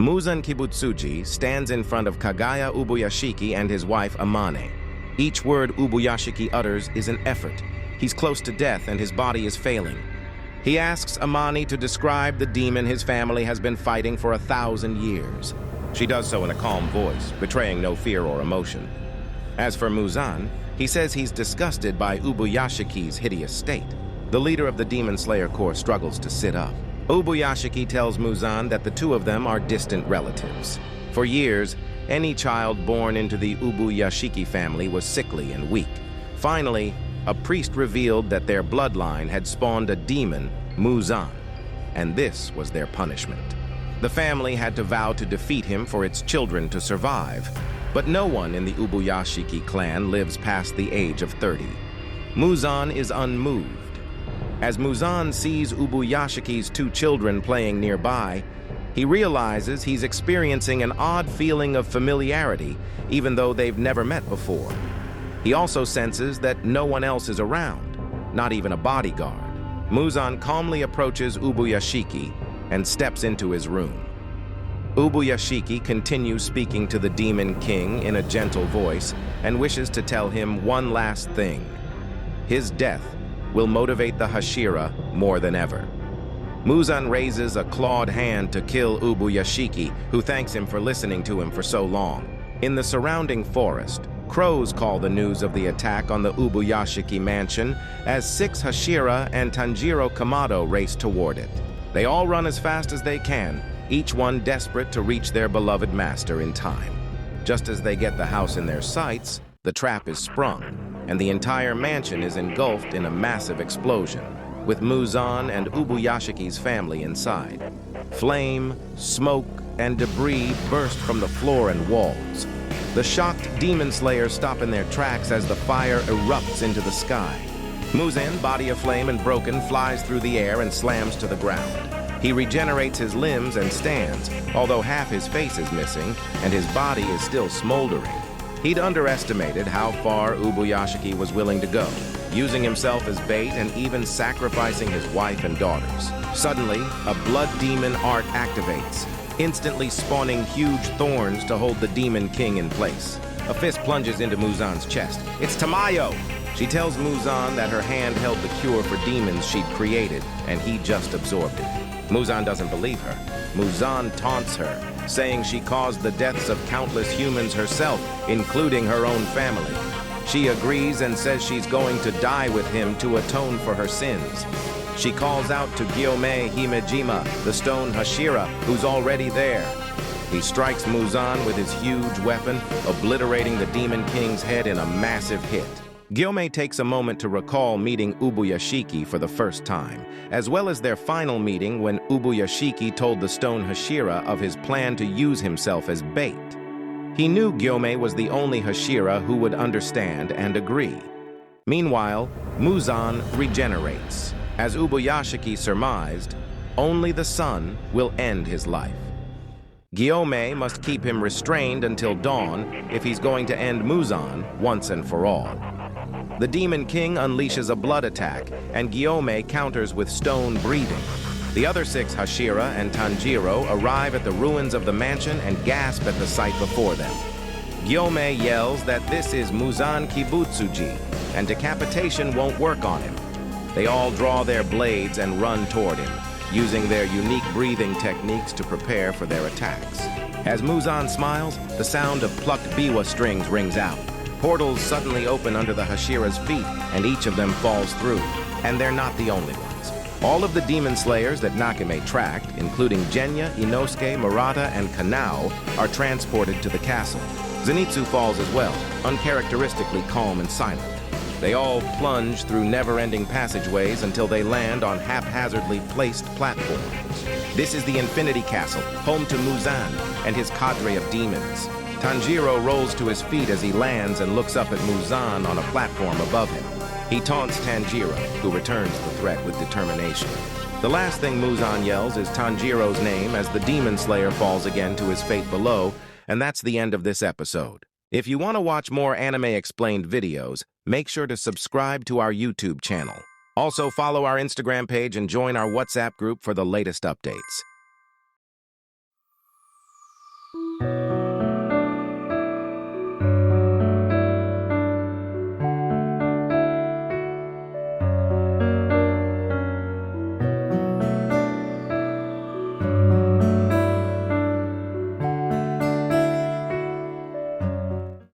Muzan Kibutsuji stands in front of Kagaya Ubuyashiki and his wife Amane. Each word Ubuyashiki utters is an effort. He's close to death and his body is failing. He asks Amane to describe the demon his family has been fighting for 1,000 years. She does so in a calm voice, betraying no fear or emotion. As for Muzan, he says he's disgusted by Ubuyashiki's hideous state. The leader of the Demon Slayer Corps struggles to sit up. Ubuyashiki tells Muzan that the two of them are distant relatives. For years, any child born into the Ubuyashiki family was sickly and weak. Finally, a priest revealed that their bloodline had spawned a demon, Muzan, and this was their punishment. The family had to vow to defeat him for its children to survive, but no one in the Ubuyashiki clan lives past the age of 30. Muzan is unmoved. As Muzan sees Ubuyashiki's two children playing nearby, he realizes he's experiencing an odd feeling of familiarity, even though they've never met before. He also senses that no one else is around, not even a bodyguard. Muzan calmly approaches Ubuyashiki and steps into his room. Ubuyashiki continues speaking to the Demon King in a gentle voice and wishes to tell him one last thing. His death will motivate the Hashira more than ever. Muzan raises a clawed hand to kill Ubuyashiki, who thanks him for listening to him for so long. In the surrounding forest, crows call the news of the attack on the Ubuyashiki mansion as 6 Hashira and Tanjiro Kamado race toward it. They all run as fast as they can, each one desperate to reach their beloved master in time. Just as they get the house in their sights, the trap is sprung, and the entire mansion is engulfed in a massive explosion, with Muzan and Ubuyashiki's family inside. Flame, smoke, and debris burst from the floor and walls. The shocked Demon Slayers stop in their tracks as the fire erupts into the sky. Muzan, body aflame and broken, flies through the air and slams to the ground. He regenerates his limbs and stands, although half his face is missing and his body is still smoldering. He'd underestimated how far Ubuyashiki was willing to go, using himself as bait and even sacrificing his wife and daughters. Suddenly, a blood demon art activates, instantly spawning huge thorns to hold the Demon King in place. A fist plunges into Muzan's chest. It's Tamayo! She tells Muzan that her hand held the cure for demons she'd created, and he just absorbed it. Muzan doesn't believe her. Muzan taunts her, saying she caused the deaths of countless humans herself, including her own family. She agrees and says she's going to die with him to atone for her sins. She calls out to Gyomei Himejima, the stone Hashira, who's already there. He strikes Muzan with his huge weapon, obliterating the Demon King's head in a massive hit. Gyomei takes a moment to recall meeting Ubuyashiki for the first time, as well as their final meeting when Ubuyashiki told the stone Hashira of his plan to use himself as bait. He knew Gyomei was the only Hashira who would understand and agree. Meanwhile, Muzan regenerates. As Ubuyashiki surmised, only the sun will end his life. Gyomei must keep him restrained until dawn if he's going to end Muzan once and for all. The Demon King unleashes a blood attack, and Gyomei counters with stone breathing. The other 6 Hashira and Tanjiro arrive at the ruins of the mansion and gasp at the sight before them. Gyomei yells that this is Muzan Kibutsuji, and decapitation won't work on him. They all draw their blades and run toward him, using their unique breathing techniques to prepare for their attacks. As Muzan smiles, the sound of plucked biwa strings rings out. Portals suddenly open under the Hashira's feet, and each of them falls through. And they're not the only ones. All of the Demon Slayers that Nakame tracked, including Genya, Inosuke, Murata, and Kanao, are transported to the castle. Zenitsu falls as well, uncharacteristically calm and silent. They all plunge through never-ending passageways until they land on haphazardly placed platforms. This is the Infinity Castle, home to Muzan and his cadre of demons. Tanjiro rolls to his feet as he lands and looks up at Muzan on a platform above him. He taunts Tanjiro, who returns the threat with determination. The last thing Muzan yells is Tanjiro's name as the Demon Slayer falls again to his fate below, and that's the end of this episode. If you want to watch more Anime Explained videos, make sure to subscribe to our YouTube channel. Also follow our Instagram page and join our WhatsApp group for the latest updates.